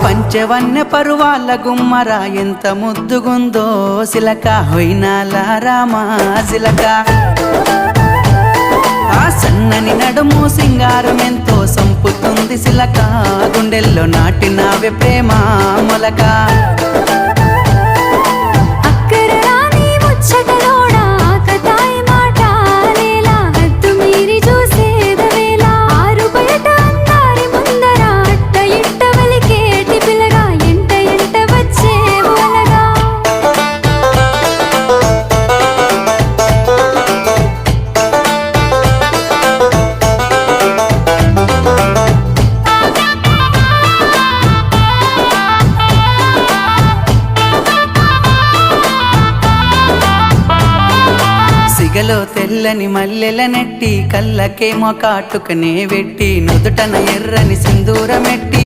పంచవన్య పరువాల గుమ్మరా ఎంత ముద్దుగుందో సిలక హొయినాల రామా సిలక ఆ సన్నని నడుము సింగారం ఎంతో సంపుతుంది సిలక గుండెల్లో నాటినావే ప్రేమ మొలక సిగలో తెల్లని మల్లెల నెట్టి కళ్ళకేమో కాటుకనే వెట్టి నుదుటన ఎర్రని సింధూరమెట్టి